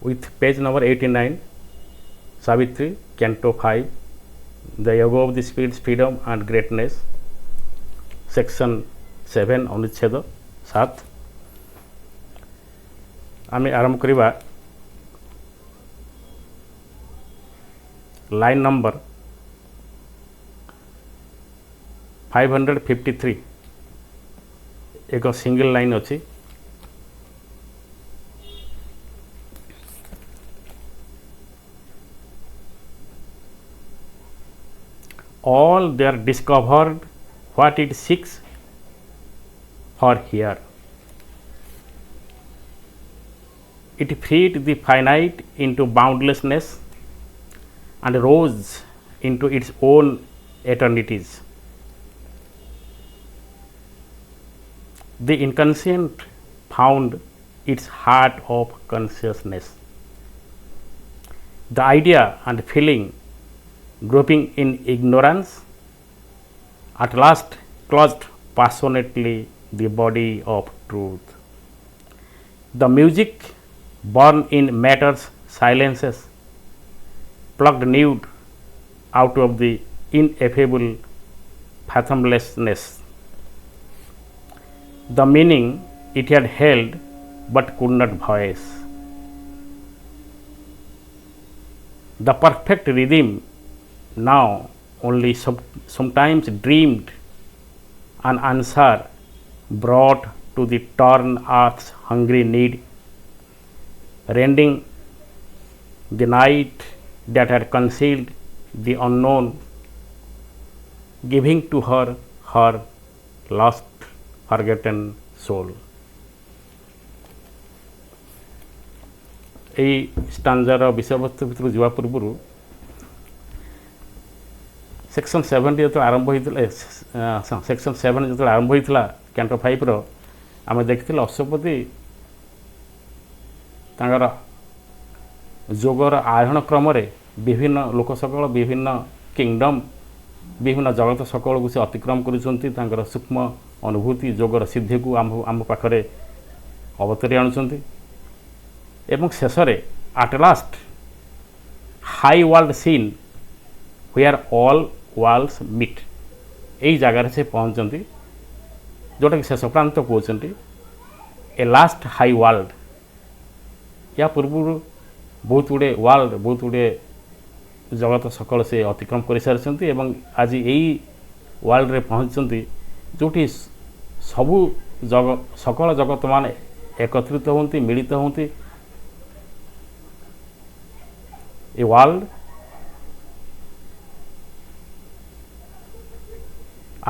with page number 89, Savitri, Canto 5, The Yoga of the Spirit, Freedom and Greatness, section 7, अनुच्छेद 7। आम आरंभ करवा line number 553। एक single line अच्छी all they are discovered what it seeks for here. It freed the finite into boundlessness and rose into its own eternities. The inconscient found its heart of consciousness. The idea and feeling groping in ignorance at last clutched passionately the body of truth. The music born in matter's silences plucked nude out of the ineffable fathomlessness the meaning it had held but could not voice. The perfect rhythm now only sometimes dreamed an answer brought to the torn earth's hungry need, rending the night that had concealed the unknown, giving to her her lost forgotten soul. এই স্টাঞ্ଜାର বিষୟବସ୍ତୁ ଭିତରକୁ ଯିବା ପୂର୍ବରୁ section 7 ଯେତେବେଳେ ଆରମ୍ଭ ହୋଇଥିଲା section 7 ଯେତେବେଳେ ଆରମ୍ଭ ହୋଇଥିଲା କ୍ୟାଣ୍ଟୋ 5ର ଆମେ ଦେଖିଥିଲେ ଅଶ୍ୱପତି ତାଙ୍କର ଯୋଗର ଆରୋହଣ କ୍ରମରେ ବିଭିନ୍ନ ଲୋକ ସକଳ ବିଭିନ୍ନ କିଙ୍ଗଡମ୍ ବିଭିନ୍ନ ଜଗତ ସକଳକୁ ସେ ଅତିକ୍ରମ କରୁଛନ୍ତି ତାଙ୍କର ସୂକ୍ଷ୍ମ ଅନୁଭୂତି ଯୋଗର ସିଦ୍ଧିକୁ ଆମ ପାଖରେ ଅବତରି ଆଣୁଛନ୍ତି ଏବଂ ଶେଷରେ at last high world seen where all worlds meet ଏଇ ଜାଗାରେ ସେ ପହଞ୍ଚନ୍ତି ଯେଉଁଟାକି ଶେଷ ପ୍ରାନ୍ତ କହୁଛନ୍ତି ଏ ଲାଷ୍ଟ ହାଇ ୱାର୍ଲଡ। या ପୂର୍ବରୁ ବହୁତ ଗୁଡ଼ିଏ ୱାର୍ଲଡ ବହୁତ ଗୁଡ଼ିଏ ଜଗତ ସକଳ ସେ ଅତିକ୍ରମ କରିସାରିଛନ୍ତି ଏବଂ ଆଜି ଏଇ ୱାର୍ଲଡରେ ପହଞ୍ଚିଛନ୍ତି ଯେଉଁଠି ସବୁ ସକଳ ଜଗତମାନେ ଏକତ୍ରିତ ହୁଅନ୍ତି ମିଳିତ ହୁଅନ୍ତି। ଏ world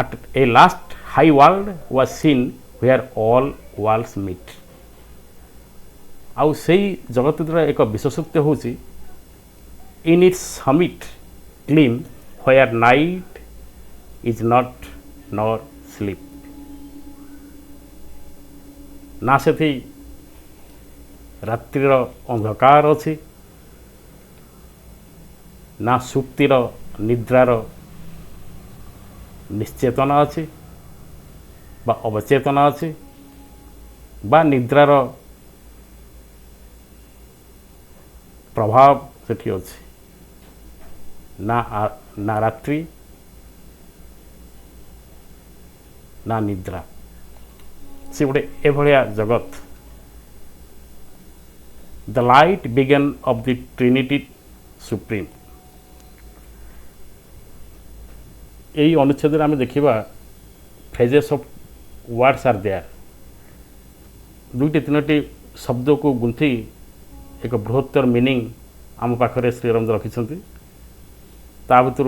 at a last high world was seen where all worlds meet। आउ से जगतर एक विशेषत्व होची in its summit gleam where night is not nor sleep. ना से रात्रिर अंधकार अच्छी ना सुप्तिर निद्रार निश्चेतना अच्छी बा अवचेतना अच्छी बा निद्रार प्रभाव सेठी अच्छी ना रात्रि ना निद्रा से गोटे एभलिया जगत। The light began of the Trinity supreme. यही अनुच्छेद आम देखा phrases of words are there दुईटी तीनोटी शब्द को गुंथि एक बृहत्तर मीनिंग आम पाखे श्रीरंज रखिंट ता भर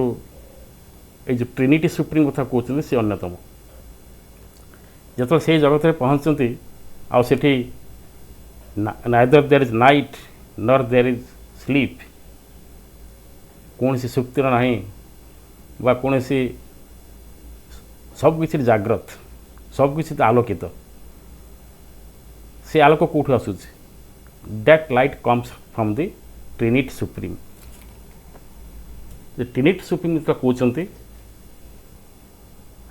ये जो ट्रिनिटी सुप्रीम कथा कहते सी अन्यतम। जो से जगत में पहुँचती आठी नाइदर देयर इज नाइट नर देयर इज स्लीप कौन सी सुप्तिर ना बा कौन सी सबकि जाग्रत सबकि आलोकित से आलोक कौटू आसूँ that light comes from the Trinity supreme. Trinity supreme जो कहते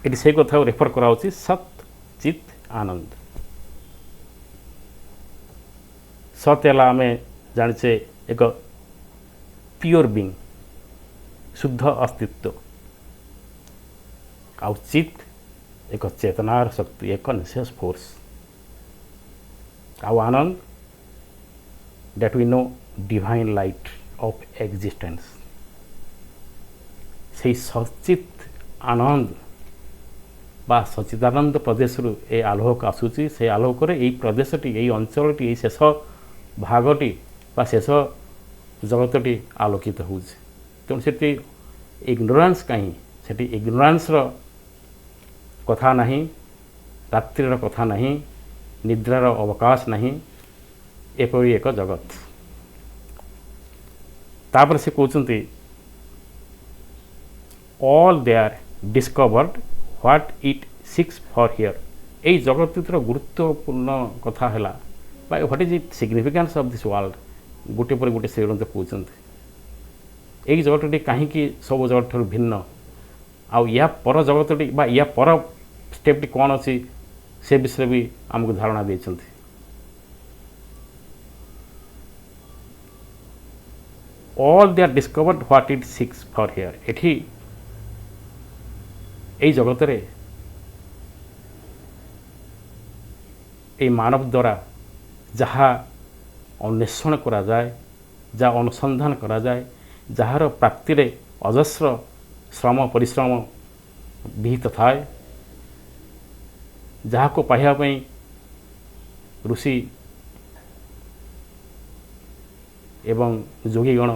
ये से कथा रेफर कराऊँ सत चित आनंद। सत है आम ଜାଣିଛେ ଏକ ପିଓର ବିଙ୍ଗ, शुद्ध अस्तित्व। आउ चित्त एक चेतनार शक्ति, एक कॉन्शियस फोर्स। आउ आनंद that we know divine light of existence। से सचित आनंद बा सचिदानंद प्रदेश रु ए आलोक आसूची, से आलोक रे प्रदेशटी ये अंचलटी शेष भागटी बा शेष जगतटी आलोकित हो। तेणु से इग्नोरान्स कहीं से इग्नोरान्स कथा नहीं, रात्रिर कथा नहीं, निद्रार अवकाश नहीं, एपरी एक जगत। तापर से कहते all they are discovered what it six for here. यही जगतर गुरुत्वपूर्ण कथा है what is it significance of this world, गोटे पर गोटे से कहते यही जगतटी कहीं सब जगत ठार भिन्न, आउ या पर जगतटी बा या पर स्टेपटी कौन अच्छी से विषय भी आमको धारणा देते। All they are discovered what it six for here. एठी यही जगत रे ए मानव द्वारा जहाँ अन्वेषण करा जाए, जहाँ अनुसंधान करा जाए, जार प्राप्ति रे अजस्र श्रम परिश्रम विहित थाए, जहाँ को पाइबापी ऋषि एवं योगीगण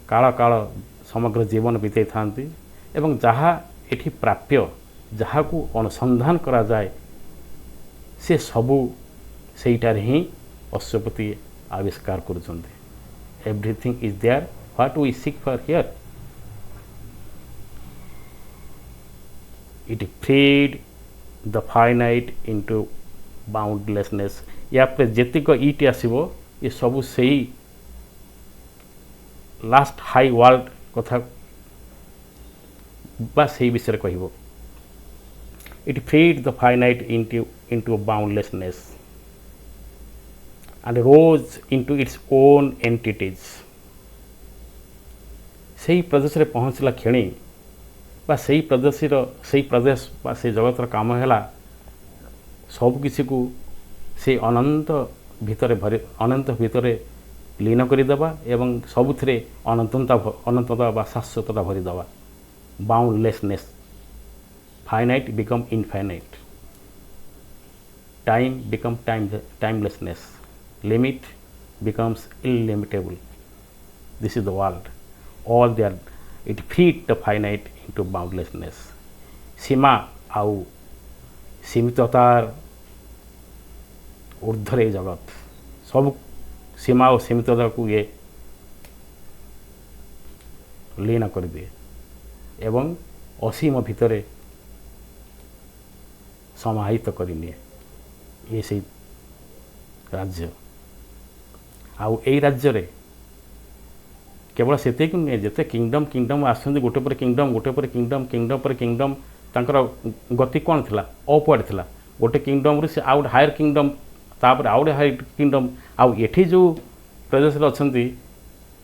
काल काल समग्र जीवन बीते थांती, एवं जहाँ एठी प्राप्य, जहाँ को अनुसंधान करा जाए, से सबू सेइटार ही अश्वपति आविष्कार करुछन्ति। Everything is there, what we seek for here। It freed the finite into boundlessness। या पे जेतिक ईट आसो ये सबू से लास्ट हाई वर्ल्ड कथा बा से विषय कह। It freed the finite into boundlessness and rose into its own entities। से प्रदेश रे पहुँचला क्षणी बा से प्रदेश बा से जगतर काम है सब किसी को से अनंत भितर लीन करदेवा एवं सबुथिरे अनंतता बा शाश्वतता भरीदवा। Boundlessness, finite become infinite, time become timelessness, limit becomes illimitable। This is the world। All there it feed the finite into boundlessness। सीमा आउ सीमिततार ऊर्ध्वरे जगत, सब सीमा और सीमितता को ये लीन कर दिए एवं असीम भितरे समाहित करनिए। ये से राज्य आउ यही राज्य रे केवल से नुहे जिते किंगडम आसते गोटे पर किंगडम तांकर गति कौन थिला, अपवर्ड थिला। गोटे किंगडम से आउ हायर किंगडम, तापर आउ हायर किंगडम, आउ एठी जो प्रदेश अच्छा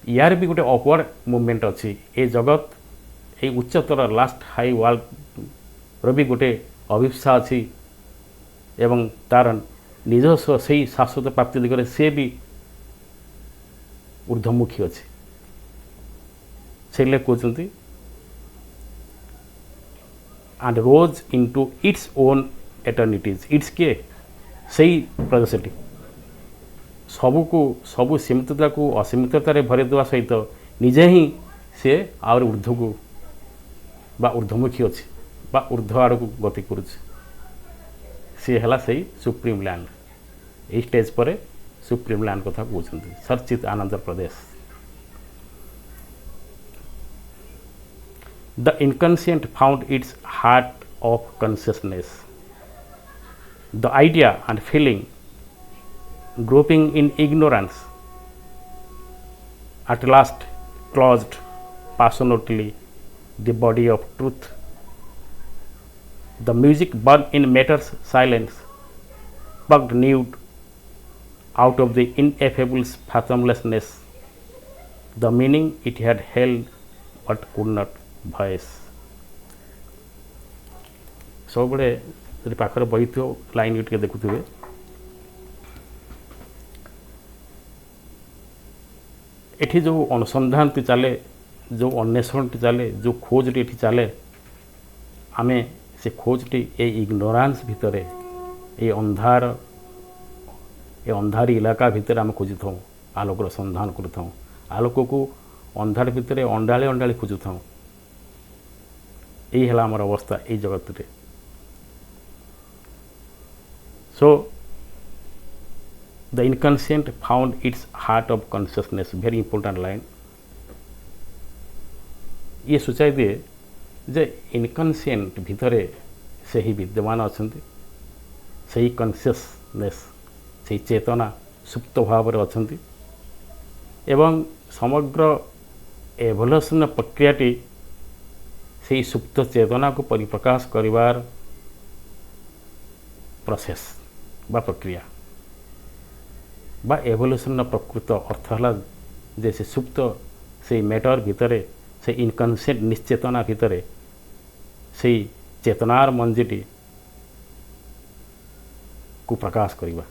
यार भी गोटे अपवर्ड मूवमेंट अच्छी। ये जगत ये उच्चतर लास्ट हाई वर्ल्ड भी गोटे अभिप्सा अच्छी एवं तार निजस्व से शाश्वत प्राप्ति दिगरे से भी ऊर्ध्वमुखी अच्छी। से कहते and rose into its own eternities. Its के सही प्रदेशटी सबू सीमितता को असीमिततार भरीदेवा सहित निजे ही से आउर ऊर्ध्व को बा ऊर्ध्वमुखी अच्छी बा ऊर्ध्व आड़ को गति करुच्ची। सी है सही सुप्रीम लैंड। यही स्टेज पर सुप्रीम लैंड कथा कहते सर्चित आनंद प्रदेश। The inconscient found its heart of consciousness. The idea and feeling groping in ignorance at last closed passionately the body of truth। The music burned in matter's silence, bugged nude out of the ineffable fathomlessness, the meaning it had held but could not voice. ସବୁବେଳେ ଯଦି ପାଖରେ ବହିଥିବ line ଟିକେ ଦେଖୁଥିବେ, ଏଠି ଯେଉଁ ଅନୁସନ୍ଧାନଟି ଚାଲେ, ଯେଉଁ ଅନ୍ୱେଷଣଟି ଚାଲେ, ଯେଉଁ ଖୋଜଟି ଏଠି ଚାଲେ, ଆମେ ସେ ଖୋଜଟି ଏ ଇଗ୍ନୋରାନ୍ସ ଭିତରେ, ଏ ଅନ୍ଧାରୀ ଇଲାକା ଭିତରେ ଆମେ ଖୋଜିଥାଉ, ଆଲୋକର ସନ୍ଧାନ କରିଥାଉ, ଆଲୋକକୁ ଅନ୍ଧାର ଭିତରେ ଅଣ୍ଡାଳି ଅଣ୍ଡାଳି ଖୋଜୁଥାଉ। ଏଇ ହେଲା ଆମର ଅବସ୍ଥା ଏଇ ଜଗତରେ। So the inconscient found its heart of consciousness, very important line। ये सूचाई दिए जे इनकनसिएंट भितरे से ही विद्यमान अछंती, सही कन्सियसनेस, सही चेतना सुप्त भाव में अछंती एवं समग्र एवोल्यूशन प्रक्रियाटी सही सुप्त चेतना को परिप्रकाश करिवार प्रोसेस बा प्रक्रिया बा एवोल्यूशन प्रकृत अर्थ है जे से सुप्त से मैटर भितरे से इनकनसिएंट निश्चेतना भितरे से चेतनार मंजिटी को प्रकाश करिबा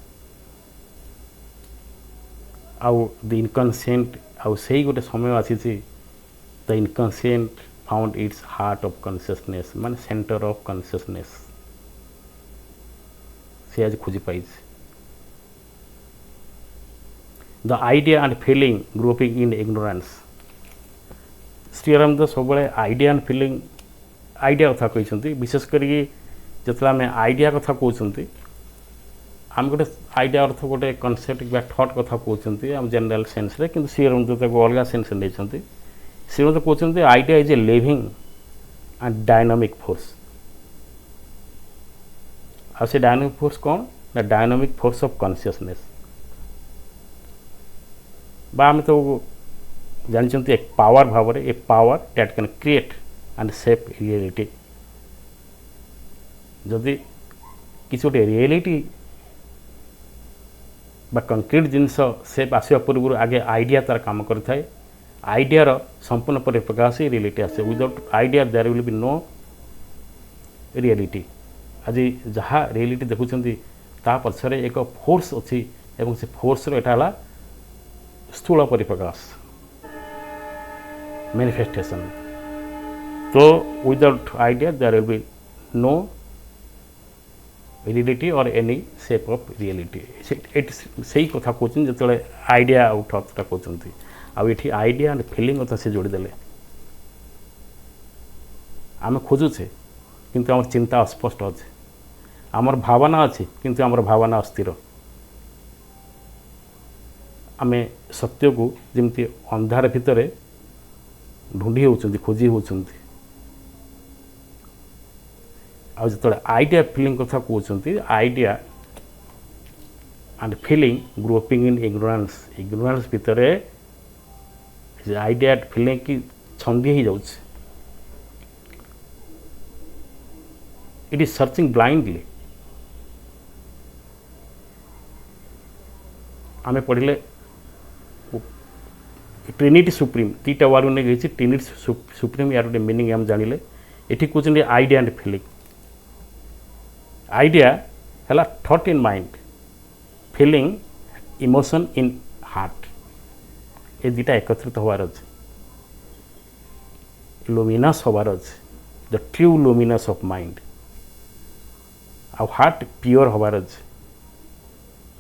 आउ द इनकनसिएंट आउ सही गोटे समय आसी the inconscient found its heart of consciousness माने सेंटर ऑफ कॉन्शियसनेस से आज खोजी पाई। The idea and feeling groping in ignorance, Shri Aurobindo सब आइडिया एंड फीलिंग आइडिया कथा कहते, विशेषकर जो आम आइडिया कथा कहते आम गोटे आइडिया अर्थ गोटे कनसेप्ट बा थॉट कथा कहते आम जनरल सेन्स रे, किंतु श्री अरविंद अलग सेन्स नहीं। श्री अरविंद कहते idea is a living and dynamic force. आ से डायनामिक फोर्स कौन ना डायनामिक फोर्स ऑफ कॉन्शियसनेस बा आम तो जानते एक पावर भाव में, a power that can create and shape reality. जदि किसी गोटे रियलिटी बा कंक्रीट जिनस शेप आसवा पूर्व आगे आइडिया तार काम करें, आइडियार संपूर्ण पर प्रकाश ही रियलिटी आसे। Without idea there will be no reality. आज जहाँ रियलिटी देखुं ता पछरे एक फोर्स अच्छी एवं से फोर्स एटा स्थूल परिप्रकाश मैनिफेस्टेशन। तो without idea there will be no reality और एनी शेप ऑफ रियलिटी। से कथा कहते जो आइडिया आउ थॉटटा कहते आठी आइडिया एंड फीलिंग कथा से जोड़ीदे आम खोजुचे किंतु आम चिंता अस्पष्ट अच्छे, आमर भावना अच्छी किंतु आमर भावना अस्थिर। आम सत्य को जमती अंधार भितर ढूंढी होती खोजी होती जो आइडिया फीलिंग कथा कहते idea and feeling groping in ignorance. Ignorance भितर आइडिया फीलिंग की छंदी हो जाउछ। It is searching blindly. आमे पढ़ले ट्रिनिटी सुप्रीम तीटा वार्ड नहीं गई ट्रिनिटी सुप्रीम यार गोटे मीनिंग आम जानिले। ये कहते आइडिया एंड फीलिंग। आइडिया है thought in mind, feeling emotion in heart. ये दुटा एकत्रित होवार अच्छे, लुमिनस होवार अच्छे, the true luminous of mind. आ हार्ट प्योर होवार अच्छे,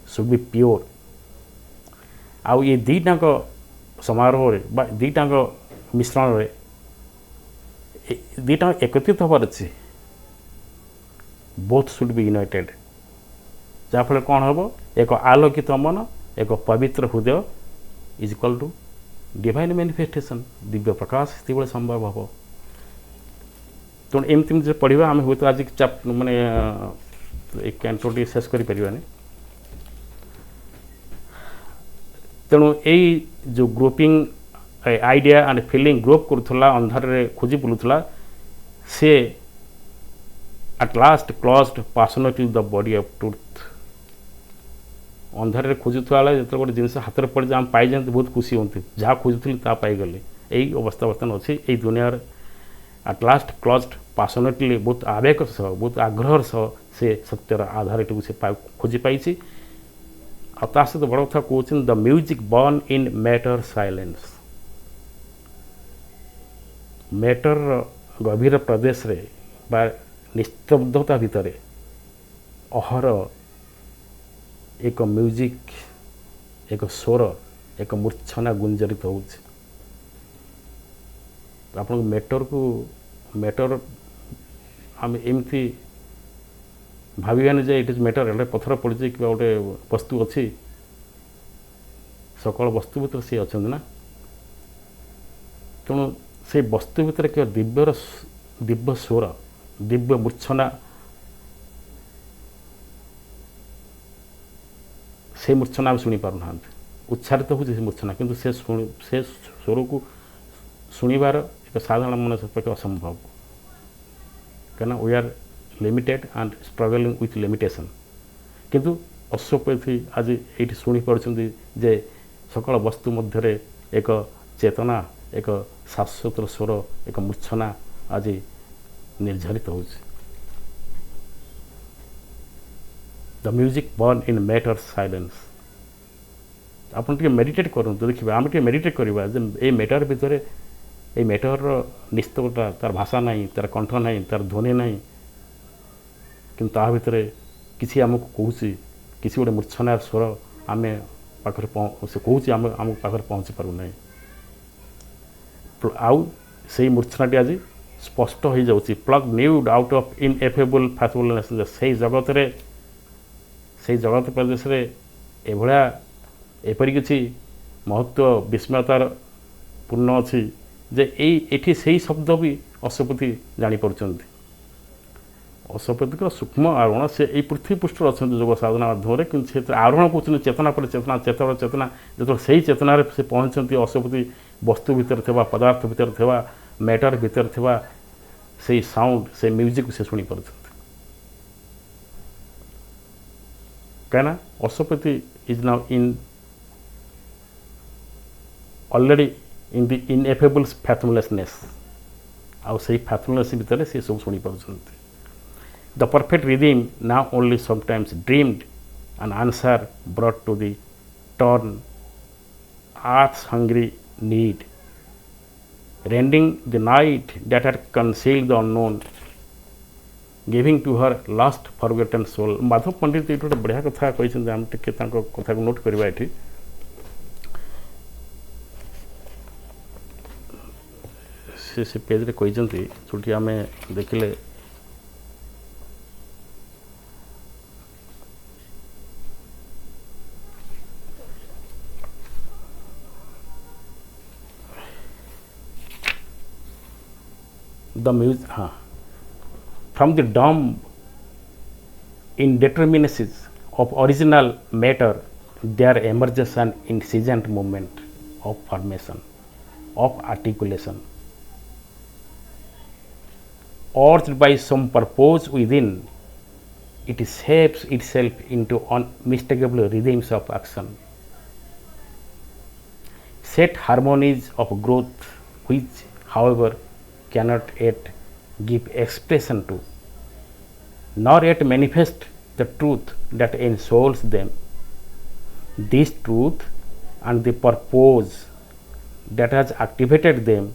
शुड बी प्योर। आउ ये दुईटाक समारोह दुईटाक मिश्रण दुईटा एकत्रित होवार अच्छे, बोथ शुड बी यूनाइटेड। जहाँफल कौन हम एक आलोकित मन, एक पवित्र हृदय is equal to divine manifestation, दिव्य प्रकाश से संभव हम। तेणु एमती पढ़ा आम हूँ तो आज माने एक कैंटोटी शेष करें। तेणु यही जो grouping idea and feeling group करूला अंधार खोजी बुलूला से at last closed personal to the body of truth ଅନ୍ଧାରରେ ଖୋଜୁଥିବା ବେଳେ ଯେତେବେଳେ ଗୋଟେ ଜିନିଷ ହାତରେ ପଡ଼ିଯାଏ ଆମେ ପାଇଯାଆନ୍ତି ବହୁତ ଖୁସି ହୁଅନ୍ତି, ଯାହା ଖୋଜୁଥିଲି ତାହା ପାଇଗଲେ। ଏଇ ଅବସ୍ଥା ବର୍ତ୍ତମାନ ଅଛି ଏଇ ଦୁନିଆରେ। ଆଟ୍ ଲାଷ୍ଟ କ୍ଲଜ୍ଡ ପାସନେଟଲି, ବହୁତ ଆବେଗ ସହ ବହୁତ ଆଗ୍ରହର ସହ ସେ ସତ୍ୟର ଆଧାରଟିକୁ ସେ ଖୋଜି ପାଇଛି। ଆଉ ତା ସହିତ ବଡ଼ କଥା କହୁଛନ୍ତି the music born in matter silence. ମ୍ୟାଟରର ଗଭୀର ପ୍ରଦେଶରେ ବା ନିସ୍ତବ୍ଧତା ଭିତରେ ଅହର ଏକ ମ୍ୟୁଜିକ୍, ଏକ ସ୍ୱର, ଏକ ମୂର୍ଚ୍ଛନା ଗୁଞ୍ଜରିତ ହେଉଛି। ଆପଣଙ୍କ ମ୍ୟାଟର ଆମେ ଏମିତି ଭାବିବାନି ଯେ ଇଟ୍ ଇଜ୍ ମ୍ୟାଟର, ଏଇଟା ପଥର ପଡ଼ିଛି କିମ୍ବା ଗୋଟେ ବସ୍ତୁ ଅଛି। ସକଳ ବସ୍ତୁ ଭିତରେ ସିଏ ଅଛନ୍ତି ନା। ତେଣୁ ସେଇ ବସ୍ତୁ ଭିତରେ କେବଳ ଦିବ୍ୟ ସ୍ୱର, ଦିବ୍ୟ ମୂର୍ଚ୍ଛନା, ସେ ମୂର୍ଚ୍ଛନା ଆମେ ଶୁଣିପାରୁନାହାନ୍ତି। ଉଚ୍ଚାରିତ ହେଉଛି ସେ ମୂର୍ଚ୍ଛନା, କିନ୍ତୁ ସେ ସ୍ୱରକୁ ଶୁଣିବାର ଏକ ସାଧାରଣ ମନୁଷ୍ୟ ପକ୍ଷେ ଅସମ୍ଭବ, କାହିଁକିନା we are limited and struggling with limitation. କିନ୍ତୁ ଅଶ୍ୱପତି ଆଜି ଏଇଠି ଶୁଣିପାରୁଛନ୍ତି ଯେ ସକଳ ବସ୍ତୁ ମଧ୍ୟରେ ଏକ ଚେତନା, ଏକ ଶାଶ୍ୱତ ସ୍ୱର, ଏକ ମୂର୍ଚ୍ଛନା ଆଜି ନିର୍ଝରିତ ହେଉଛି। The music born in matter silence. ଆପଣ ଟିକେ ମେଡ଼ିଟେଟ୍ କରନ୍ତୁ, ଦେଖିବେ। ଆମେ ଟିକେ ମେଡ଼ିଟେଟ୍ କରିବା ଯେ ଏଇ ମ୍ୟାଟର ଭିତରେ, ଏଇ ମ୍ୟାଟରର ନିସ୍ତବ୍ଧତା, ତା'ର ଭାଷା ନାହିଁ, ତା'ର କଣ୍ଠ ନାହିଁ, ତା'ର ଧ୍ୱନି ନାହିଁ, କିନ୍ତୁ ତା ଭିତରେ କିଛି ଆମକୁ କହୁଛି, କିଛି ଗୋଟେ ମୂର୍ଚ୍ଛନାର ସ୍ୱର ଆମେ ପାଖରେ ସେ କହୁଛି, ଆମ ପାଖରେ ପହଞ୍ଚି ପାରୁନାହିଁ। ଆଉ ସେଇ ମୂର୍ଚ୍ଛନାଟି ଆଜି ସ୍ପଷ୍ଟ ହୋଇଯାଉଛି। Plunged out of ineffable fathomlessness. ସେଇ ଜଗତ ପ୍ରଦେଶରେ ଏପରି କିଛି ମହତ୍ତ୍ୱ, ବିସ୍ମୟତାର ପୂର୍ଣ୍ଣ ଅଛି ଯେ ଏଠି ସେଇ ଶବ୍ଦ ବି ଅଶ୍ୱପତି ଜାଣିପାରୁଛନ୍ତି। ଅଶ୍ୱପତିଙ୍କର ସୂକ୍ଷ୍ମ ଆରୋହଣ, ସେ ଏଇ ପୃଥିବୀ ପୃଷ୍ଠରେ ଅଛନ୍ତି ଯୋଗ ସାଧନା ମାଧ୍ୟମରେ, କିନ୍ତୁ ସେ ଆରୋହଣ କରୁଛନ୍ତି ଚେତନା ପରେ ଚେତନା, ଚେତନା। ଯେତେବେଳେ ସେଇ ଚେତନାରେ ସେ ପହଞ୍ଚନ୍ତି, ଅଶ୍ୱପତି ବସ୍ତୁ ଭିତରେ ଥିବା, ପଦାର୍ଥ ଭିତରେ ଥିବା, ମ୍ୟାଟର ଭିତରେ ଥିବା ସେଇ ସାଉଣ୍ଡ, ସେଇ ମ୍ୟୁଜିକ୍ ସେ ଶୁଣିପାରୁଛନ୍ତି। କାହିଁକିନା Aswapati is now already in the ineffable fathomlessness. ଆଉ ସେଇ ଫ୍ୟାଥମଲେସ୍ ଭିତରେ ସେ ସବୁ ଶୁଣିପାରୁଛନ୍ତି। The perfect rhythm now only sometimes dreamed an answer brought to the torn earth's hungry need, rending the night that had concealed the unknown, giving to her lost forgotten soul। Madhab Pandit ଏଇଠି ଗୋଟେ ବଢ଼ିଆ କଥା କହିଛନ୍ତି, ଆମେ ଟିକେ ତାଙ୍କ କଥାକୁ ନୋଟ୍ କରିବା। ଏଠି ସେ ପେଜ୍ରେ କହିଛନ୍ତି, ଯେଉଁଠି ଆମେ ଦେଖିଲେ from the dumb indeterminacies of original matter there emerges an incessant movement of formation, of articulation. Urged by some purpose within, it shapes itself into unmistakable rhythms of action, set harmonies of growth, which, however, cannot yet give expression to, nor yet manifest the truth that ensouls them. This truth and the purpose that has activated them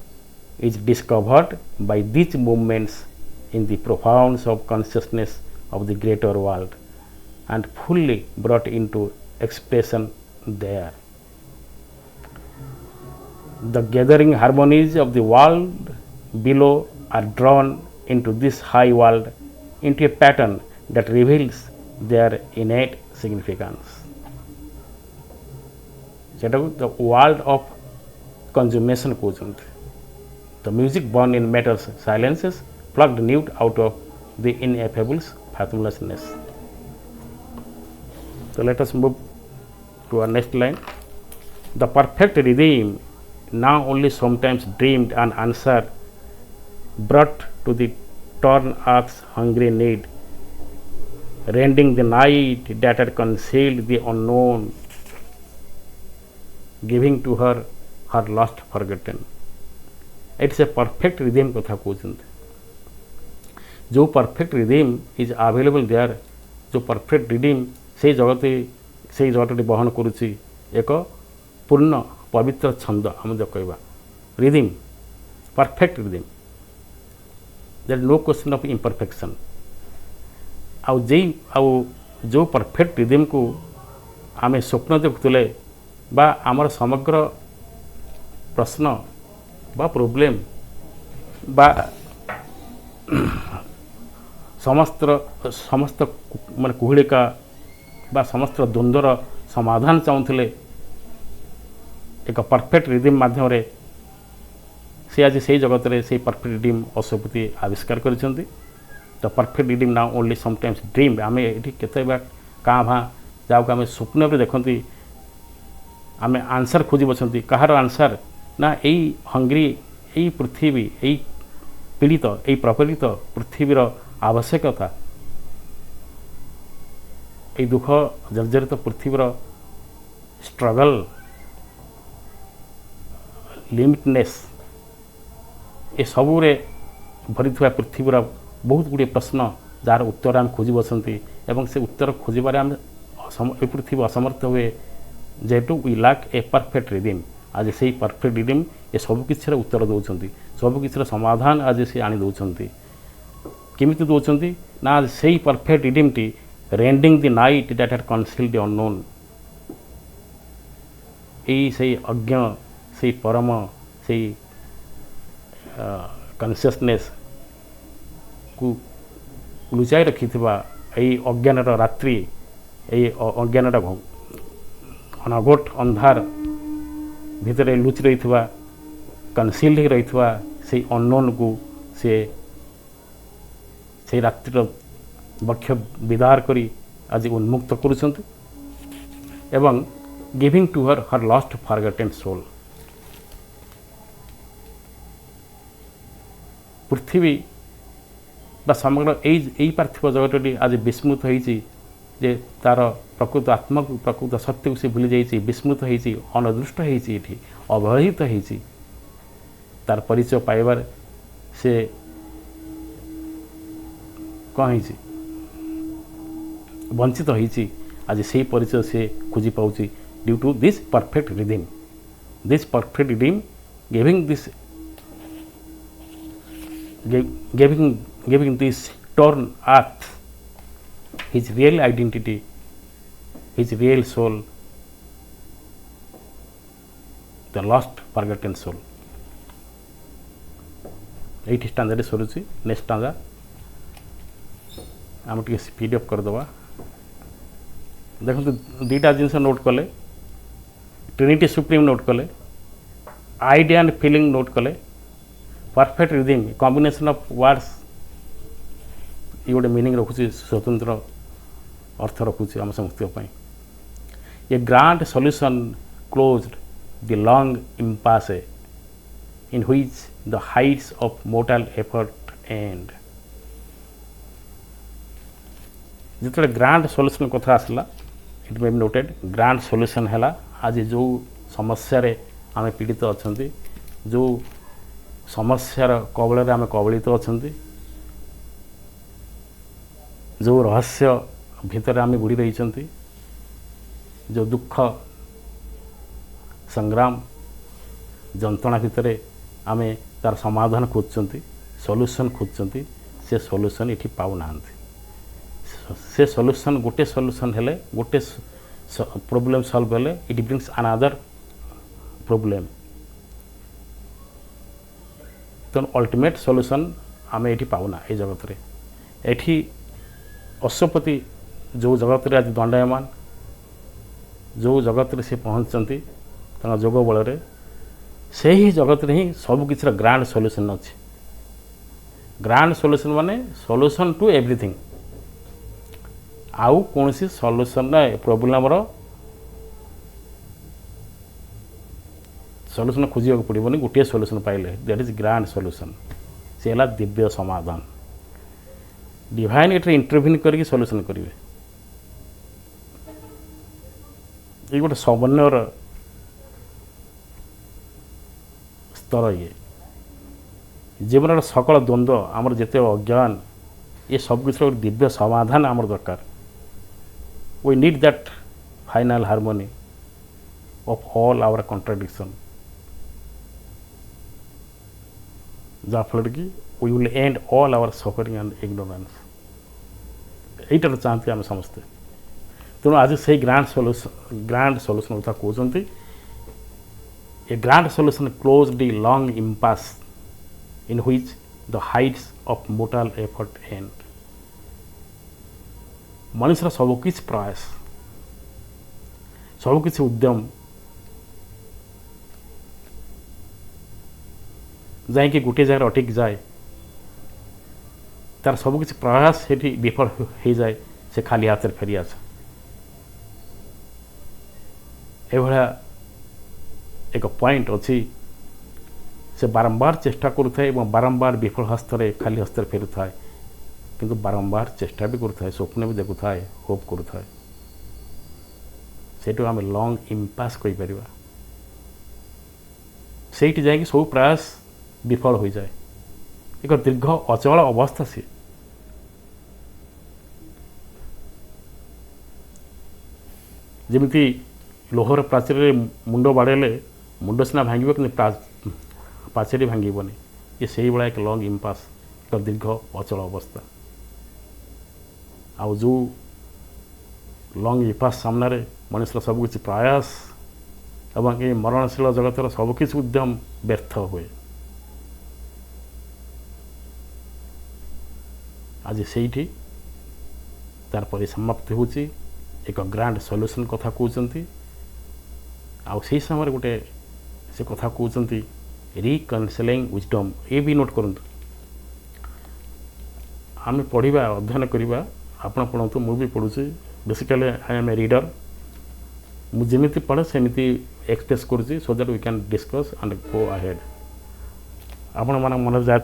is discovered by these movements in the profounds of consciousness of the greater world and fully brought into expression there. The gathering harmonies of the world below are drawn into this high world into a pattern that reveals their innate significance. ସେଟାକୁ ଦ world of consummation କହୁଛନ୍ତି। The music born in matters silences plunged out of the ineffables fathomlessness. So let us move to our next line. The perfect rhythm now only sometimes dreamed an answer brought to the torn earth's hungry need, rending the night that had concealed the unknown, giving to her her lost forgotten. It's a perfect rhythm कथा कहते जो perfect रिदीम is available there जो perfect redeem से जगत बहन करुच्ची एक पूर्ण पवित्र छंद आम जो कहवा rhythm perfect rhythm there no question of imperfection आउ जो परफेक्ट रिदीम को आम स्वप्न देखुले बा आमर समग्र प्रश्न बा प्रोब्लेम बा समस्त मान कुहड़िका बा समस्त द्वंद्वर समाधान चाहूले एक परफेक्ट रिदीम माध्यम से आज से जगत में से परफेक्ट रिडीम अशोपति आविष्कार कर परफेक्ट रिडीम ना ओनली समटाइम्स ड्रीम आम ये केते क्या भाँ जहाँ आम स्वप्न भी देखती आम आंसर खोजी बसती कहार आंसर ना यही हंग्री यही पृथ्वी यही पीड़ित यही प्रपीड़ित पृथ्वीर आवश्यकता ये दुख जर्जरित पृथ्वीर स्ट्रगल लिमिटनेस ये सबूरे भरी पृथ्वीर बहुत गुड़े प्रश्न जार उत्तर आम खोजी बसती एवं से उत्तर खोजार आम पृथ्वी असमर्थ हुए जेहेतु वी लैक ए परफेक्ट रिदीम आज से परफेक्ट रिदीम ये सबकिछिर उत्तर दौरान सबकिछिर समाधान आज से आनी दौरान केमिति दौरान ना आज से परफेक्ट रिडीम टी rending the night that had concealed the unknown यही से अज्ञ से परम से कन्सियसनेस को लुचाई रखी यही अज्ञान रात्रि यही अज्ञान अनघोट अंधार भितर लुचि रही कनसील्ड रही से अननोन को से रात्रि बक्ष विदार करी आज उन्मुक्त करुछंती एवं giving to her her lost forgotten soul पृथ्वी बा समग्र यही पार्थिव जगत आज विस्मृत होइछि जे तार प्रकृत आत्मा को प्रकृत सत्य को से भूली जाइए विस्मृत होइछि अनदृष्ट होइछि एठी अवहेलित होइछि तार परिचय पाइबार से कौन वंचित होइछि आज से परिचय से खोजी पाउछि due to this perfect rhythm giving this torn earth his real identity, his real soul, the lost forgotten soul. 8 stanza सरुची नेक्स्ट स्टांजा आम टे स्पीड अप करदे देखो दुईटा जिनस नोट कले ट्रिनिटी सुप्रीम नोट कले आइडिया एंड फीलिंग नोट कले perfect rhythm combination of words ये गोटे मीनिंग रखुची स्वतंत्र अर्थ रखुची आम समस्त a grand solution closed the long impasse in which the heights of mortal effort and जिते ग्रांड सॉल्यूशन कथा आसला it may be noted grand solution है आज जो समस्या आम पीड़ित अच्छा जो समस्यार कबल आम कबलित अच्छा जो रहस्य भितर आम बुड़ी रही जो दुख संग्राम जंत्रणा भितर आम तार समाधान खोजुंट सॉल्यूशन खोजुंट से सॉल्यूशन ये पाऊना से सॉल्यूशन गोटे सॉल्यूशन हेले गोटे प्रॉब्लम सॉल्व हेले इट ब्रिंग्स अनदर प्रॉब्लम तो अल्टीमेट सॉल्यूशन आम ये पाऊना ये जगत रे एठी अश्वपति जो जगत रे आज दंडायमान जो जगत रे से पहुँचती जोग बल से ही जगत रे ही सब किसी ग्रांड सॉल्यूशन अच्छे ग्रांड सॉल्यूशन माने सॉल्यूशन टू एवरीथिंग आउ कौन सी सॉल्यूशन प्रॉब्लम सॉल्यूशन खोजा पड़ोनी गोटे सॉल्यूशन पाइले दैट इज ग्रांड सॉल्यूशन से है दिव्य समाधान डिवाइन एटे इंटरव्यून करके सॉल्यूशन करेंगे। ये गोटे समन्वयर स्तर ये जीवन सकल द्वंद्व आमर जिते अज्ञान ये सब किसी दिव्य समाधान आमर दरकार। We need that final harmony of all our contradiction जहाँफल कि we will end all our suffering and ignorance यहीटा चाहते आम समस्ते। तेणु आज से ग्रांड सॉल्यूशन कथा कहते a grand solution close the long impasse in which the heights of mortal effort end. मनुष्य सबकि प्रयास सबकि उद्यम जाकि गोटे जगह अटक जाए तार सबकि प्रयास से विफल हो जाए से खाली हाथ फेरी आसे। एभला एक पॉइंट अच्छी से बारंबार चेष्टा करुए बारंबार विफल हस्तर खाली हस्तर फेरू थाए किंतु बारंबार चेष्टा भी करुए स्वप्न भी देखु थाए होप करुए से आम लॉन्ग इम्पास कहीपर से जा सब प्रयास विफल हो जाए एक दीर्घ अचल अवस्था सी जमी लोहर प्राचीर मुंड बाड़ेले मुंड सीना भांग कि पाचेरी भांगनी ये से भाया एक लॉन्ग इम्पास एक दीर्घ अचल अवस्था आउ जो लॉन्ग इम्पास सामने मनुष्य सबकि प्रयास एवं ये मरणशील जगतर सबकि उद्यम व्यर्थ हुए। आज से तार परिसमाप्ति हूँ एक ग्रांड सॉल्यूशन कथा कहते आउ से समय गोटे से कथा कहते रिकनसिलिंग विजडम ये भी नोट करूँ आम पढ़ा अध्ययन करवा आपण पढ़ु मुझे पढ़ुची basically I am a reader मुझे पढ़े सेमती एक्सप्रेस करुँची so that we can discuss and go ahead आपण मैंने मन जाए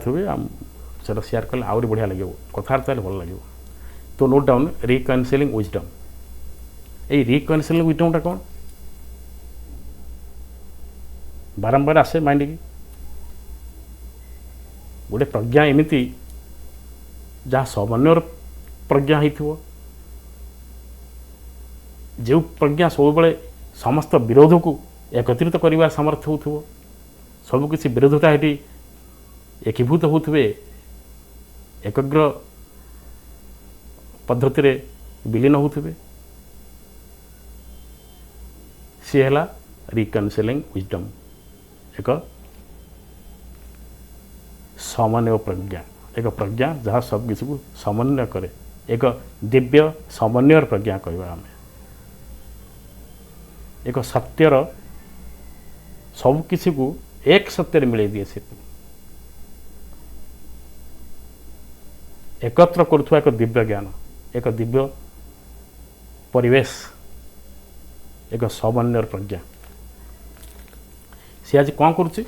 से शेयर कले आहरी बढ़िया लगे कथबार्ता भल लगे। तो नोट डाउन रिकनसिलिंग विजडम ये रिकनसिलिंग विजडमटा कौन बारंबार आसे माइंड की गोटे प्रज्ञा एमती जहाँ समन्वय प्रज्ञा हो जो प्रज्ञा सब समस्त विरोध को एकत्रित कर सामर्थ्य हो सबकि विरोधता ये एकीभूत होते एकग्र पद्धति रे विलीन होते सी है रिकनसिलिंग विजडम एक समन्वय प्रज्ञा एक प्रज्ञा जहाँ सब किसी को समन्वय करे एक दिव्य समन्वय प्रज्ञा कहवा आम एक सत्यर सब किसी को एक सत्य मिले दिए से एकत्र करुवा एक दिव्य ज्ञान एक दिव्य परिवेश एक समन्वय प्रज्ञा सी आज कौन करुच्ची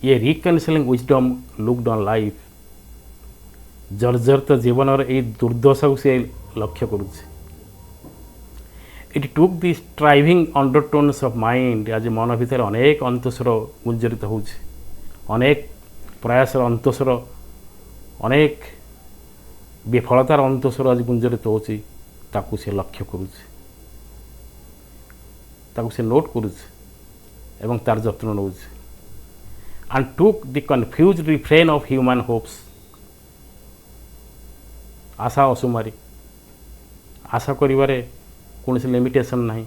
ये reconciling wisdom looked on life जर्जरित जीवन ये दुर्दशा को सी लक्ष्य करुच्ची it took the striving undertones of mind आज मन भितर अनेक अंतस्वर गुंजरित होउछि अनेक प्रयास अंतस्वर अनेक विफलतार अंतस्वर आज गुंजरित होउछि ताकू से लक्ष्य करुच्ची ताकू से नोट करुच्ची एवं तार जत्न नौछि and took the confused refrain of human hopes आशा असुमारी आशा करिवारे कौन से लिमिटेशन नहीं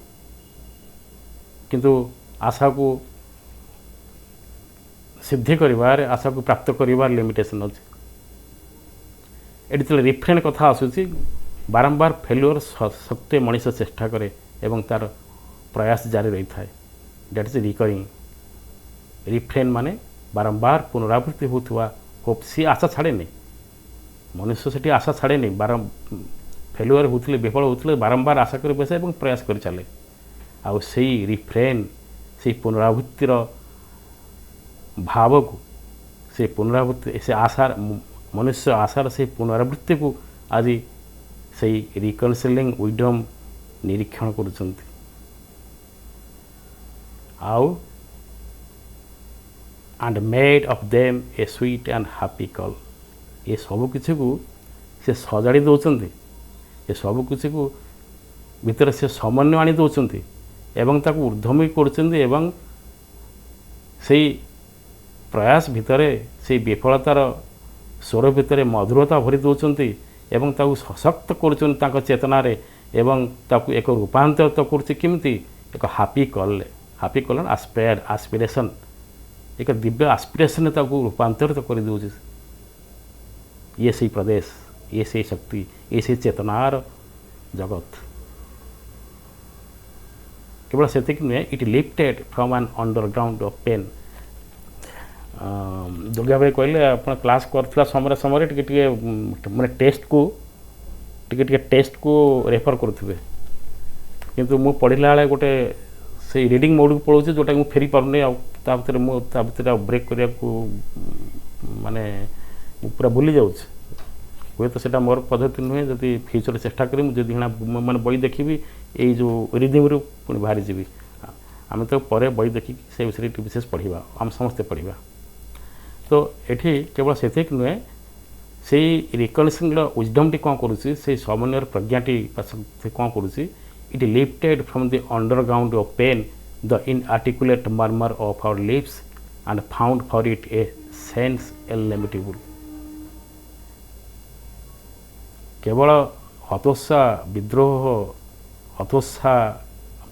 किंतु आशा को सिद्धि करिवारे आशा को प्राप्त करिवार लिमिटेशन अच्छे ये रिफ्रेन कथा आसूसी बारंबार फेल्योर सत्वे मनीष चेष्टा करे एवं तार प्रयास जारी रही था दैट इज रिकरिंग रिफ्रेन माने बारंबार पुनरावृत्ति होता होप सी आशा छाड़े नहीं मनुष्य से आशा छाड़े नहीं बारम फेल्युअर होते विफल होते बारंबार आशा कर बसे और प्रयास कर चले आउ से रिफ्रेन से पुनरावृत्तिर भाव को से पुनरावृत्ति से आशार मनुष्य आशार से पुनरावृत्ति को ଆଜି ସେଇ ରିକନସିଲିଂ ୱିଡମ୍ ନିରୀକ୍ଷଣ କରୁଛନ୍ତି। ଆଉ and made of them a sweet and happy call, ଏ ସବୁକିଛିକୁ ସେ ସଜାଡ଼ି ଦେଉଛନ୍ତି, ଏ ସବୁକିଛିକୁ ଭିତରେ ସେ ସମନ୍ୱୟ ଆଣି ଦେଉଛନ୍ତି ଏବଂ ତାକୁ ଊର୍ଦ୍ଧ୍ୱମୁଖୀ କରୁଛନ୍ତି ଏବଂ ସେଇ ପ୍ରୟାସ ଭିତରେ ସେଇ ବିଫଳତାର ସ୍ୱର ଭିତରେ ମଧୁରତା ଭରି ଦେଉଛନ୍ତି ଏବଂ ତାକୁ ସଶକ୍ତ କରୁଛନ୍ତି ତାଙ୍କ ଚେତନାରେ ଏବଂ ତାକୁ ଏକ ରୂପାନ୍ତରିତ କରୁଛି କେମିତି, ଏକ ହାପି କଲ୍ରେ, ହାପି କଲ୍ ଆସ୍ପିରେସନ୍, ଏକ ଦିବ୍ୟ ଆସ୍ପିରେସନ୍ରେ ତାକୁ ରୂପାନ୍ତରିତ କରିଦେଉଛି। ଇଏ ସେଇ ପ୍ରଦେଶ, ଇଏ ସେଇ ଶକ୍ତି, ଇଏ ସେଇ ଚେତନାର ଜଗତ। କେବଳ ସେତିକି ନୁହେଁ, ଇଟ୍ lifted from an underground of pain. Durga ଭାଇ କହିଲେ ଆପଣ କ୍ଲାସ୍ କରୁଥିଲା ସମୟରେ ଟିକେ ଟିକେ ମାନେ ଟେଷ୍ଟକୁ ରେଫର୍ କରୁଥିବେ, କିନ୍ତୁ ମୁଁ ପଢ଼ିଲା ବେଳେ ଗୋଟେ ସେଇ ରିଡ଼ିଂ ମୋଡ଼କୁ ପଳାଉଛି ଯେଉଁଟାକି ମୁଁ ଫେରି ପାରୁନି, ଆଉ ତା ଭିତରେ ଆଉ ବ୍ରେକ୍ କରିବାକୁ ମାନେ ମୁଁ ପୁରା ଭୁଲି ଯାଉଛି। ହୁଏତ ସେଇଟା ମୋର ପଦ୍ଧତି ନୁହେଁ, ଯଦି ଫ୍ୟୁଚରରେ ଚେଷ୍ଟା କରିବି ମୁଁ ଯଦି ମାନେ ବହି ଦେଖିବି ଏଇ ଯେଉଁ ରିଦିମ୍ରୁ ପୁଣି ବାହାରିଯିବି। ଆମେ ତ ପରେ ବହି ଦେଖିକି ସେ ବିଷୟରେ ଟିକେ ବିଶେଷ ପଢ଼ିବା, ଆମେ ସମସ୍ତେ ପଢ଼ିବା। ତ ଏଠି କେବଳ ସେତିକି ନୁହେଁ, ସେଇ ରିକନସିଲିଂର ୱିଜଡମ୍ଟି କ'ଣ କରୁଛି, ସେଇ ସମନ୍ୱୟର ପ୍ରଜ୍ଞାଟି ସେ କ'ଣ କରୁଛି, it lifted from the underground of pain the inarticulate murmur of our lips and found for it a sense illimitable. କେବଳ ହତୋତ୍ସାହ ବିଦ୍ରୋହ ହତୋତ୍ସାହ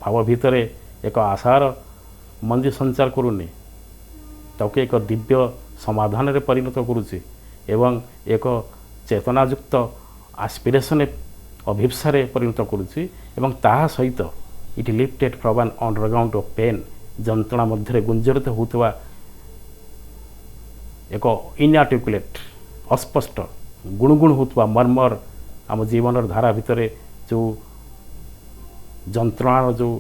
ଭାବ ଭିତରେ ଏକ ଆଶାର ମଞ୍ଜି ସଞ୍ଚାର କରୁନି, ତାକୁ ଏକ ଦିବ୍ୟ ସମାଧାନରେ ପରିଣତ କରୁଛି ଏବଂ ଏକ ଚେତନାଯୁକ୍ତ ଆସ୍ପିରେସନ୍ ଅଭିପ୍ସାରେ ପରିଣତ କରୁଛି ଏବଂ ତାହା ସହିତ ଇଟ୍ lifted from an underground of pain, ଯନ୍ତ୍ରଣା ମଧ୍ୟରେ ଗୁଞ୍ଜରିତ ହେଉଥିବା ଏକ ଇନ୍ଆର୍ଟିକୁଲେଟ୍ ଅସ୍ପଷ୍ଟ ଗୁଣୁଗୁଣୁ ହେଉଥିବା ମର୍ମର, ଆମ ଜୀବନର ଧାରା ଭିତରେ ଯେଉଁ ଯନ୍ତ୍ରଣାର ଯେଉଁ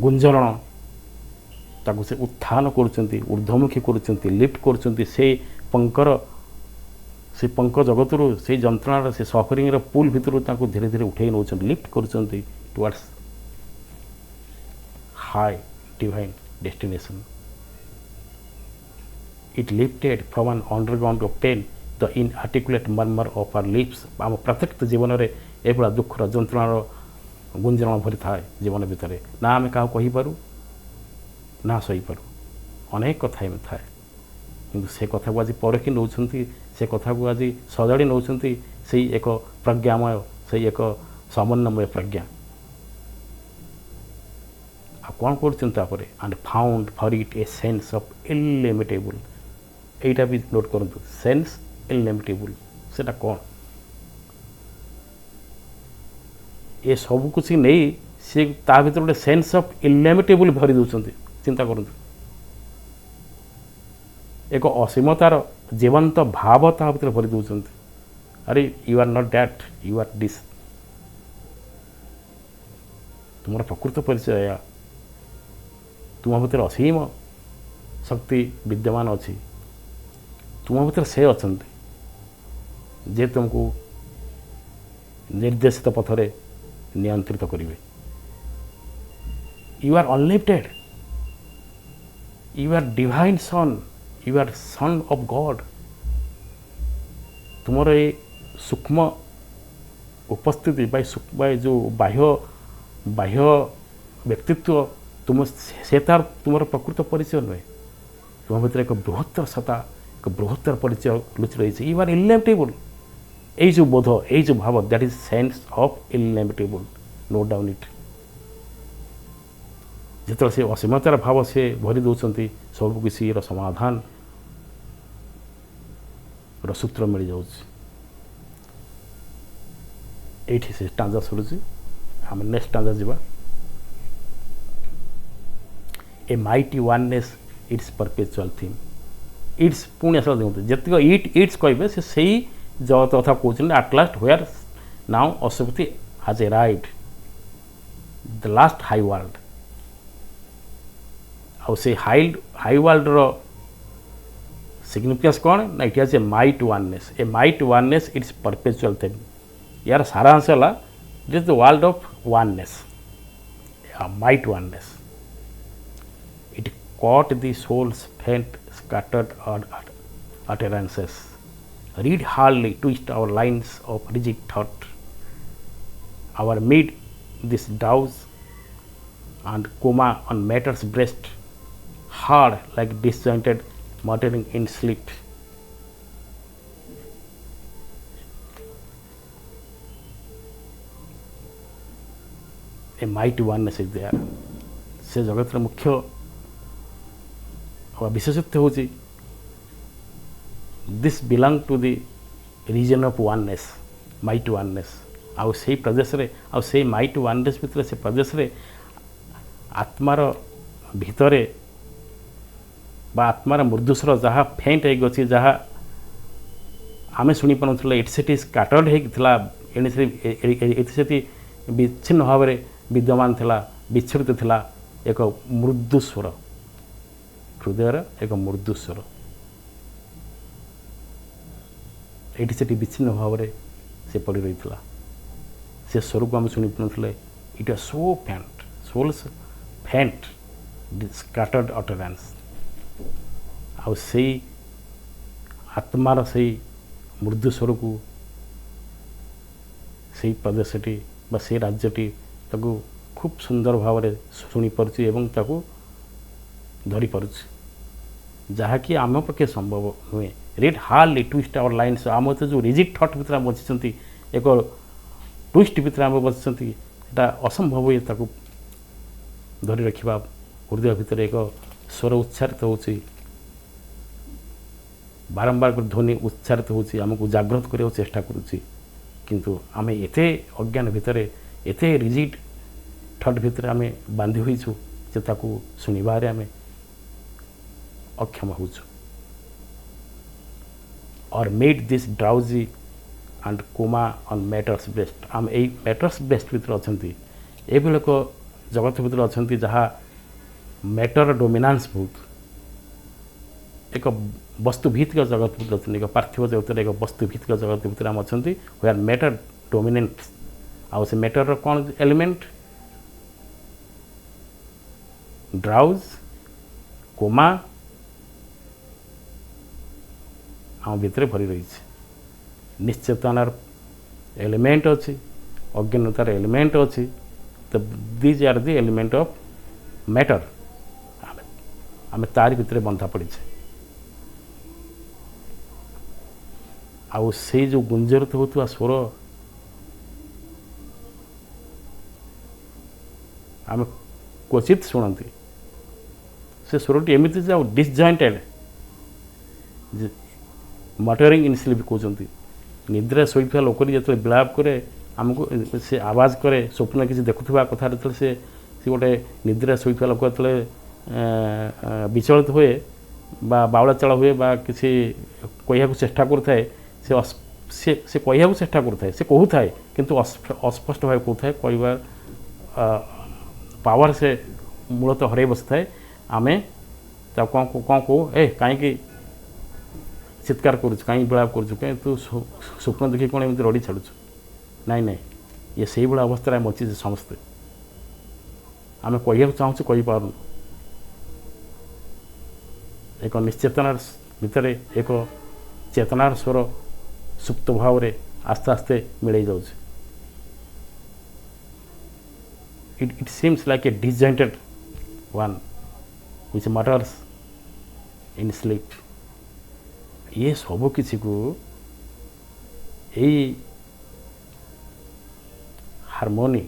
ଗୁଞ୍ଜରଣ, ତାକୁ ସେ ଉତ୍ଥାନ କରୁଛନ୍ତି, ଊର୍ଦ୍ଧ୍ୱମୁଖୀ କରୁଛନ୍ତି, ଲିଫ୍ଟ କରୁଛନ୍ତି। ସେ ପଙ୍କ ଜଗତରୁ, ସେଇ ଯନ୍ତ୍ରଣାର, ସେ ସଫରିଂର ପୁଲ୍ ଭିତରୁ ତାଙ୍କୁ ଧୀରେ ଧୀରେ ଉଠେଇ ନେଉଛନ୍ତି, ଲିଫ୍ଟ କରୁଛନ୍ତି towards high divine destination. It lifted from an underground of pain the inarticulate murmur of our lips. ଆମ ପ୍ରତ୍ୟେକ ଜୀବନରେ ଏଭଳିଆ ଦୁଃଖର ଯନ୍ତ୍ରଣାର ଗୁଞ୍ଜରଣ ଭରିଥାଏ ଜୀବନ ଭିତରେ, ନା ଆମେ କାହାକୁ କହିପାରୁ ନା ସହିପାରୁ, ଅନେକ କଥା ଏମିତି ଥାଏ। କିନ୍ତୁ ସେ କଥାକୁ ଆଜି ପରଖି ନେଉଛନ୍ତି, ସେ କଥାକୁ ଆଜି ସଜାଡ଼ି ନେଉଛନ୍ତି ସେଇ ଏକ ପ୍ରଜ୍ଞାମୟ, ସେଇ ଏକ ସମନ୍ୱୟମୟ ପ୍ରଜ୍ଞା। ଆଉ କ'ଣ କରୁଛନ୍ତି ତାପରେ, and found for it a sense of illimitable. এইটা ବି নোট କରନ୍ତୁ, ସେନ୍ସ ଇଲ୍ଲିମିଟେବୁଲ୍ ସେଟା କ'ଣ, ଏ ସବୁକିଛି ନେଇ ସେ ତା ଭିତରେ ଗୋଟେ ସେନ୍ସ ଅଫ୍ ଇଲ୍ଲିମିଟେବୁଲ୍ ଭରି ଦେଉଛନ୍ତି। ଚିନ୍ତା କରନ୍ତୁ, ଏକ ଅସୀମତାର ଜୀବନ୍ତ ଭାବ ତା ଭିତରେ ଭରି ଦେଉଛନ୍ତି। ଆରେ you are not that, you are this. ତୁମର ପ୍ରକୃତ ପରିଚୟ ଏହା, ତୁମ ଭିତରେ ଅସୀମ ଶକ୍ତି ବିଦ୍ୟମାନ ଅଛି, ତୁମ ଭିତରେ ସେ ଅଛନ୍ତି ଯେ ତୁମକୁ ନିର୍ଦ୍ଦେଶିତ ପଥରେ ନିୟନ୍ତ୍ରିତ କରିବେ। You are unlimited, you are divine son, you are son of God. ତୁମର ଏ ସୂକ୍ଷ୍ମ ଉପସ୍ଥିତି ବା ଯେଉଁ ବାହ୍ୟ ବ୍ୟକ୍ତିତ୍ୱ, ସେ ତାର ତୁମର ପ୍ରକୃତ ପରିଚୟ ନୁହେଁ। ତୁମ ଭିତରେ ଏକ ବୃହତ୍ତର ସତ୍ତା, ଏକ ବୃହତ୍ତର ପରିଚୟ ଲୁଚି ରହିଛି। You are illimitable. এই যে বোধ, এই যে ভাব, that is sense of illimitable, note down it. যেତେବେଳେ ସେ ଅସୀମତାର ଭାବ ସେ ଭରି ଦେଉଛନ୍ତି, ସବୁକିଛିର ସମାଧାନର ସୂତ୍ର ମିଳିଯାଉଛି। ଏଇଠି ସେ ଷ୍ଟାଞ୍ଜା ସରୁଛି। ଆମେ ନେକ୍ସଟ ଷ୍ଟାଞ୍ଜା ଯିବା। ଏ ମାଇଟି ୱାନନେସ୍ ଇଟ୍ସ ପରପେଚୁଆଲ ଥିମ୍। ଇଟ୍ସ ପୁଣି ଆସିଲା ଦିଅନ୍ତୁ, ଯେତିକ ଇଟ୍ସ କହିବେ ସେ ସେଇ ଜଗତ କଥା କହୁଛନ୍ତି। ଆଟ୍ ଲାଷ୍ଟ ହ୍ୱେୟାର ନାଉ ଅଶୁଭୂତି has arrived, the last high world. ଆଉ ସେଇ ହାଇ ୱାର୍ଲଡର सिग्निफिकेंस कौन ना it has a might oneness it's perpetual thing यार सारांश है it is the world of oneness might oneness it caught the soul's faint scattered utterances read hardly twist our lines of rigid thought our mid this drowse and coma on matter's breast hard like disjointed muttering in sleep a mighty oneness is there से जगत मुख्य विशेषत्व हूँ this belong to the region of oneness might oneness आउ से प्रदेश रे आउ से माइट वननेस भितर से प्रदेश रे आत्मार भितरे बा आत्मार मृदुस्वर जहाँ फेंट हो गई जहाँ आम शुणी पारे एटी से स्काटर्ड होता एटी विच्छिन्न भाव में विद्यमान थिला विच्छेदित थिला एक मृदुस्वर हृदयर एक मृदुस्वर एटी से विच्छिन्न भाव में से पड़ रही से स्वर को आम शुणी पारे इट वाज सो फेंट सोल्स फेंट स्कैटर्ड अटरेंस आउ से आत्मार से मृदुस्वर को से प्रदेशटी बा से राज्यटी ताकू खूब सुंदर भाव में शुणी पार्ची एवं ताकू धरी पारुछि जहाँकि आम पक्षे संभव नुहे red hardly twist our lines आम तो जो रिजिड थट भितर बची एक ट्विस्ट भितर आम बची असंभव ये ताकू धरी रखा हृदय भितर एक स्वर उच्चारित होची बारंबार ध्वनि उच्चारित होची आमको जागृत करने चेष्टा करुच्ची किंतु आम एते अज्ञान भितर एते रिजिड थट भितर आम बांधि होइछु जे ताकू सुनिबारे आम अक्षम होचु और made this drowsy and coma on matters best आम ए मैटर्स बेस्ट भितर अछंती एभली लोक जगत भितर अछंती जहाँ मैटर डोमिनान्स बहुत एक वस्तुभित्तिक जगत भितर अछंती एक पार्थिव जगत एक वस्तुभित्तिक जगत भितर आम अछंती वेयर मैटर डोमिनेट आउ से मैटर कौन एलिमेंट ड्राउज कोमा आम भितर भरी रही निश्चेतनार एलिमेंट अच्छी अज्ञानतार एलिमेंट अच्छी तो these are the element of matter आम तारी भितर बंधा पड़ी आउ से जो गुंजरित होता स्वर आम क्वचित शुणती से स्वरटी एमती जो डिसजॉइंटेड मटरिंग इन स्लीप कहते निद्रा शोता लोक जो बिलाप करे आमको से आवाज करे स्वप्न किसी देखुवा कथा से गोटे निद्रा शोता लोक जो विचलित हुए बावला चाल हुए बा किसी कह चेष्टा करुए से कह चेष्टा करुए से कहूए किंतु अस्पष्ट भाव कहूए कहबार पावर से मूलतः हर बसी थाए आम कौन कहू ए कहीं चित्कार करुँ कहीं बिलाप करुँ कहीं तू स्वप्न देखी कौन एमती रड़ी छाड़ू नाई नाई ये से भाया अवस्था आम अच्छी समस्ते आम कह चाहूँ कहीपर एक निश्चेतनार भितर एक चेतनार स्वर सुप्त भाव में आस्ते आस्ते मिल जाऊँ it seems like a disjointed one which mutters in sleep ये सब किसी को यही हार्मोनी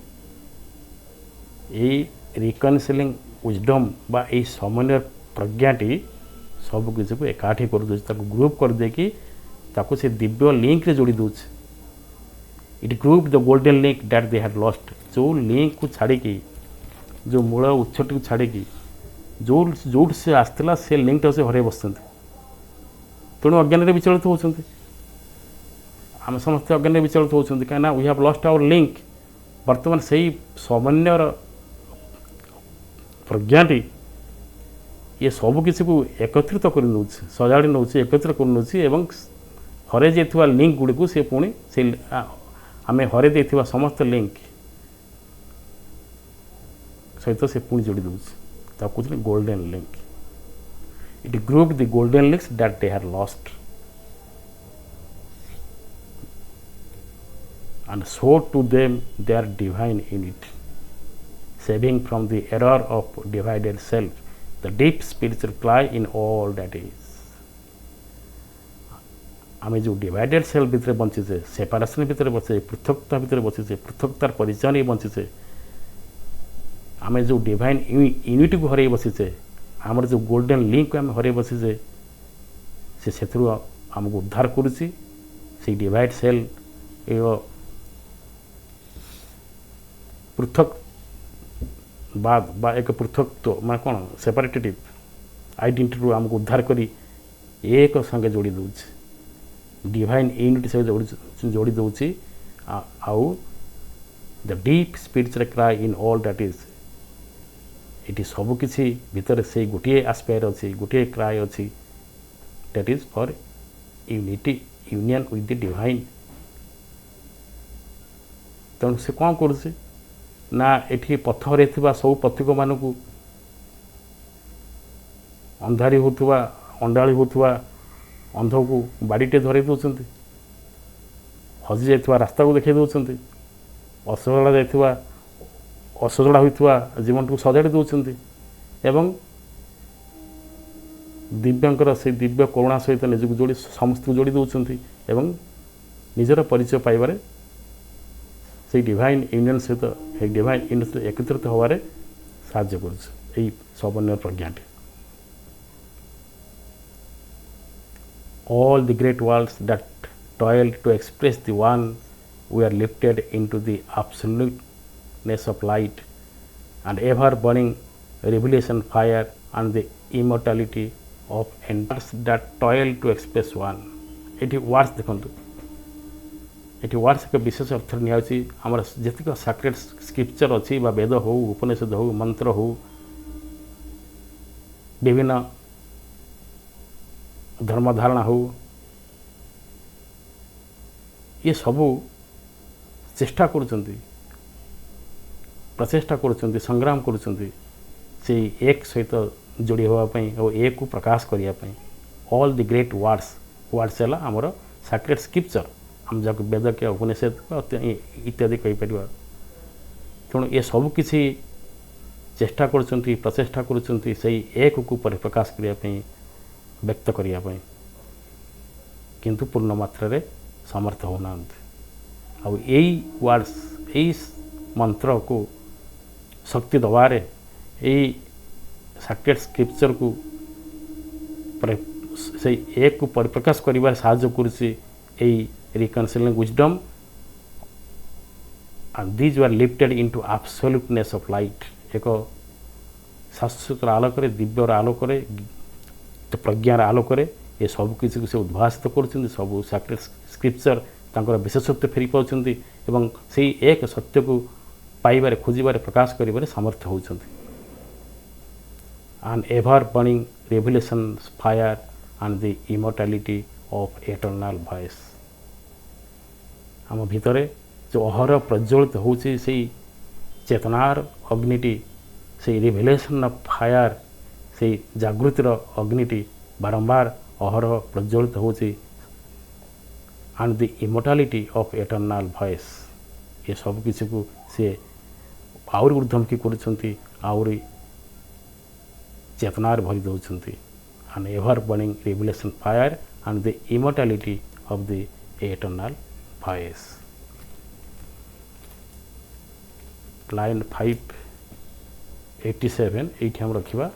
यही रिकनसिलिंग विजडम बा यही समन्वय प्रज्ञाटी सब किसी को एकाठी कर दूसरी ग्रुप कर देकी ताको से दिव्य लिंक रे जोड़ी दूस it group the golden link that they had lost जो लिंक को छाड़ी जो मूल उत्सटी को छाड़ी जो से आसला से लिंकटा से हर बस तेणु अज्ञान विचलित होती आम समस्त अज्ञान विचलित होती कहीं we have lost our link बर्तमान से ही समन्वयर प्रज्ञाटी ये सब किसी को एकत्रित कर सजाड़ी नौ एकत्रित कर हरे जाइए लिंक गुड़ी को सी पुणी से आम हरे देथिबा समस्त लिंक सहित से पुणी जोड़ी दूसरी कहते golden link it group the golden links that they have lost and show to them their divine unity, saving from the error of divided self, the deep spiritual cry in all that is. आम जो divided self भितर बंचीचे सेपारेसन भितर बचे पृथकता भितर बचीचे पृथकतार परिचय नहीं बंचीचे आम जो डिवाइन यूनिटी को हर बसीचे आमर जो गोल्डन लिंक को आम हर बसीचे से आमको उद्धार करुच्ची से डिवाइड सेल पृथक बाद बा एक पृथकत्व मैं कौन सेपरेटिव आइडेंटिटी आमको उद्धार करी एक संगे जोड़ी दूसरी डिवाइन यूनिटी से जोड़ी दूसरी आउ the deep spiritual cry in all that is ये सब किसी भितर से गोटे आस्पेयर अच्छी गोटे क्राई अच्छी that is for unity union with the divine तेणु से कौन कर ना एठी पथरे थिबा सब पथिक मानक अंधारी होथुवा अंडाळी होथुवा अंध को बाड़ीटे धरे दौरान हजि जाइथुवा रास्ता को देखा दौरान असजड़ा जाइथुवा असजड़ा होइथुवा जीवन को सजाड़ी दौरान एवं दिव्यंकर से दिव्य करुणा सहित निजक जोड़ी समस्त को जोड़ी दौरान एवं निजर परिचय पाइबारे से डिवाइन यूनियन सहित डिवाइन यूनियन सहित एकत्रित होवारे साहाय्य कर सबन्वय प्रज्ञाटी all the great worlds that toil to express the one we are lifted into the absoluteness of light and ever burning revelation fire and the immortality of ends that toil to express one eighty words देखंतु eighty words एक विशेष अर्थ नियाउची हमर जतिक sacred scripture अछि बा वेद हो उपनिषद हो मंत्र हो विभिन्न धर्म धारणा हो ये सबू चेष्टा करुचंती प्रचेष्टा करुचंती संग्राम करुचंती से एक सहित जोड़ी होगापी और एक को प्रकाश करने ऑल द ग्रेट वर्ड्स है आमर सैक्रेड स्क्रिप्चर आम जब वेद के उपनिषद इत्यादि कहीपर तेणु ये सब किसी चेष्टा करुचंती प्रचेष्टा करुचंती से एक को परिप्रकाश करने व्यक्त करने किंतु पूर्ण मात्रा रे समर्थ होना आउ यही वर्ड्स यही मंत्र को शक्ति दबारे यही सैक्रेड स्क्रिप्चर को से एक को परिप्रकाश करिबार साहाय्य करुछि यही reconciling wisdom and these were lifted into absoluteness of light एक शाश्वत आलोक दिव्यर आलोक तो प्रज्ञार आलोक ये सब किसी से उद्भासित कर सब सैक्रेड स्क्रिप्चर तांकर विशेषत्व फेरी पाउछंती एवं से एक सत्य को पाइबारे खोजिबारे प्रकाश करिबारे समर्थ होउछंती and ever burning revelation fire and the immortality of eternal voice आम भितरे जो अहर प्रज्वलित होउछि से चेतनार अग्निटी से रिवेलेशन ऑफ फायर से जागृतिर अग्निटी बारंबार अहरह प्रज्वलित होची and the immortality of eternal voice ये सब किसी को सी आउरी ऊर्धमुखी करुछंती आउरी चेतनार भरी दौरान and ever burning revelation fire and the immortality of the eternal voice line 587 ये हम रखा